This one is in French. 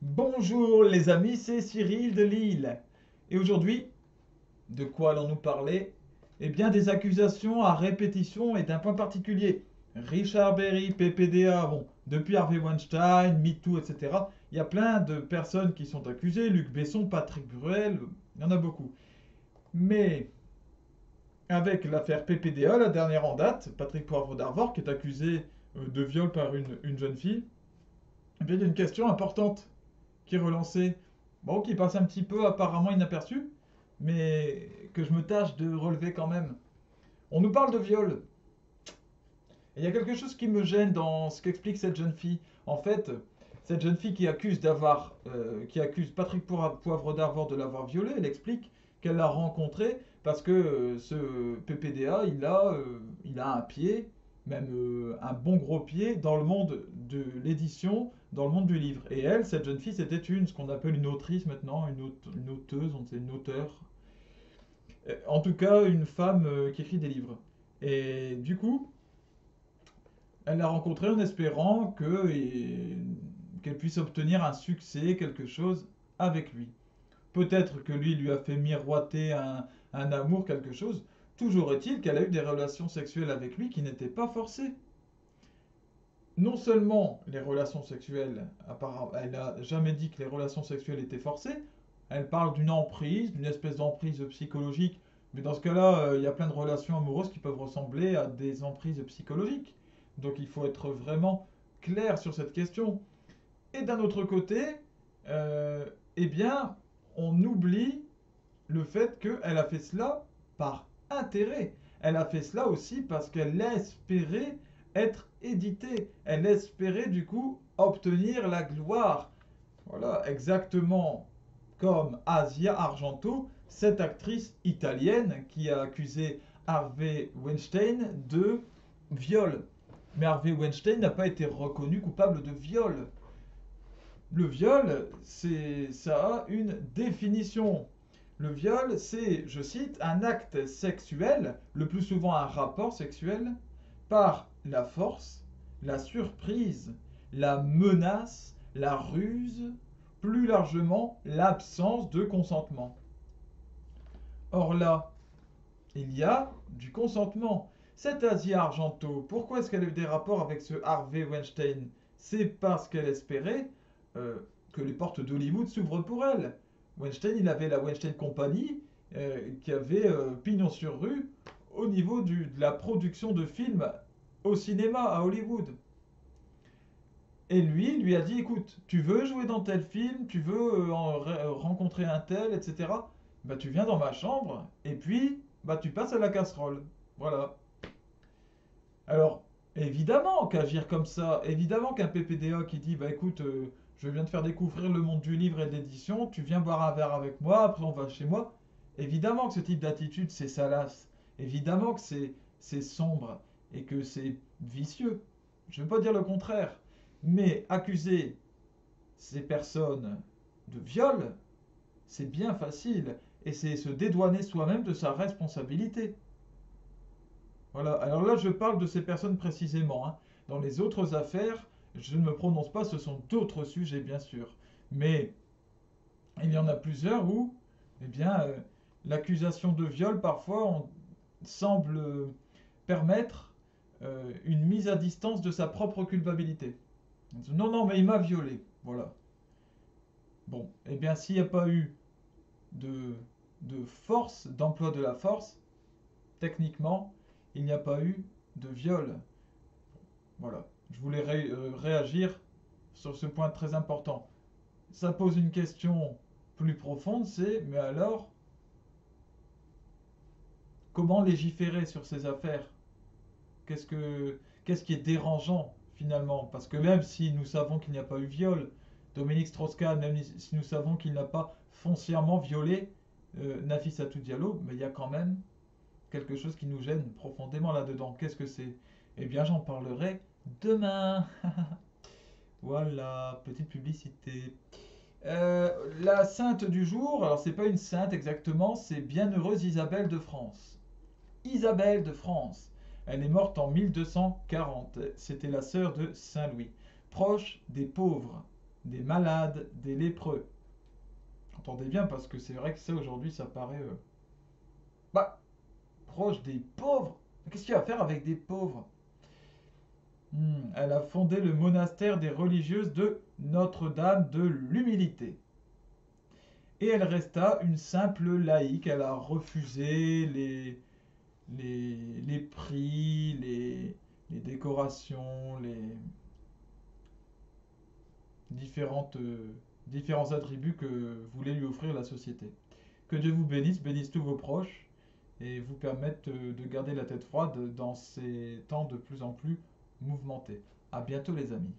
Bonjour les amis, c'est Cyril de Lille. Et aujourd'hui, de quoi allons-nous parler? Eh bien des accusations à répétition et d'un point particulier. Richard Berry, PPDA, bon, depuis Harvey Weinstein, MeToo, etc. Il y a plein de personnes qui sont accusées, Luc Besson, Patrick Bruel, il y en a beaucoup. Mais avec l'affaire PPDA, la dernière en date, Patrick Poivre d'Arvor, qui est accusé de viol par une jeune fille, eh bien il y a une question importante qui est relancé, bon, qui passe un petit peu apparemment inaperçu, mais que je me tâche de relever quand même. On nous parle de viol. Et il y a quelque chose qui me gêne dans ce qu'explique cette jeune fille. En fait, cette jeune fille qui accuse Patrick Poivre d'Arvor de l'avoir violée, elle explique qu'elle l'a rencontré parce que ce PPDA, il a un pied, même un bon gros pied, dans le monde de l'édition, dans le monde du livre. Et elle, cette jeune fille, c'était ce qu'on appelle une autrice maintenant, une auteuse, on sait, une auteure. En tout cas, une femme qui écrit des livres. Et du coup, elle l'a rencontré en espérant qu'elle puisse obtenir un succès, quelque chose avec lui. Peut-être que lui a fait miroiter un amour, quelque chose. Toujours est-il qu'elle a eu des relations sexuelles avec lui qui n'étaient pas forcées. Non seulement les relations sexuelles, elle n'a jamais dit que les relations sexuelles étaient forcées, elle parle d'une emprise, d'une espèce d'emprise psychologique, mais dans ce cas-là, il y a plein de relations amoureuses qui peuvent ressembler à des emprises psychologiques. Donc il faut être vraiment clair sur cette question. Et d'un autre côté, euh, eh bien, on oublie le fait qu'elle a fait cela par intérêt. Elle a fait cela aussi parce qu'elle espérait être éditée. Elle espérait du coup obtenir la gloire. Voilà, exactement comme Asia Argento, cette actrice italienne qui a accusé Harvey Weinstein de viol. Mais Harvey Weinstein n'a pas été reconnu coupable de viol. Le viol, ça a une définition. Le viol, c'est, je cite, un acte sexuel, le plus souvent un rapport sexuel, par la force, la surprise, la menace, la ruse, plus largement l'absence de consentement. Or là, il y a du consentement. Cette Asia Argento, pourquoi est-ce qu'elle a eu des rapports avec ce Harvey Weinstein? C'est parce qu'elle espérait euh, que les portes d'Hollywood s'ouvrent pour elle. Weinstein, il avait la Weinstein Company qui avait pignon sur rue au niveau de la production de films au cinéma à Hollywood. Et lui a dit, écoute, tu veux jouer dans tel film, tu veux rencontrer un tel, etc. Bah tu viens dans ma chambre et puis bah tu passes à la casserole. Voilà. Alors, évidemment qu'agir comme ça, évidemment qu'un PPDA qui dit, bah écoute, je viens de faire découvrir le monde du livre et de l'édition, tu viens boire un verre avec moi, après on va chez moi. Évidemment que ce type d'attitude, c'est salace. Évidemment que c'est sombre et que c'est vicieux. Je ne veux pas dire le contraire. Mais accuser ces personnes de viol, c'est bien facile. Et c'est se dédouaner soi-même de sa responsabilité. Voilà, alors là je parle de ces personnes précisément, hein. Dans les autres affaires, je ne me prononce pas, ce sont d'autres sujets bien sûr. Mais il y en a plusieurs où, eh bien, l'accusation de viol parfois semble permettre une mise à distance de sa propre culpabilité. Non, non, mais il m'a violé. Voilà. Bon, eh bien, s'il n'y a pas eu de, de force, d'emploi de la force, techniquement, il n'y a pas eu de viol. Voilà. Je voulais réagir sur ce point très important. Ça pose une question plus profonde, c'est, mais alors, comment légiférer sur ces affaires? Qu'est-ce qui est dérangeant finalement? Parce que même si nous savons qu'il n'y a pas eu viol, Dominique Strauss-Kahn, même si nous savons qu'il n'a pas foncièrement violé Nafissatou Diallo, mais il y a quand même quelque chose qui nous gêne profondément là-dedans. Qu'est-ce que c'est? Eh bien, j'en parlerai demain. Voilà, petite publicité. La sainte du jour, alors c'est pas une sainte exactement, c'est Bienheureuse Isabelle de France. Isabelle de France. Elle est morte en 1240. C'était la sœur de Saint Louis, proche des pauvres. des malades, des lépreux. Entendez bien, parce que c'est vrai que ça, aujourd'hui, ça paraît bah, proche des pauvres. Qu'est-ce qu'il va faire avec des pauvres? Elle a fondé le monastère des religieuses de Notre-Dame de l'Humilité. Et elle resta une simple laïque. Elle a refusé les prix, les décorations, les différents attributs que voulait lui offrir la société. Que Dieu vous bénisse, bénisse tous vos proches et vous permette de garder la tête froide dans ces temps de plus en plus mouvementés. À bientôt les amis.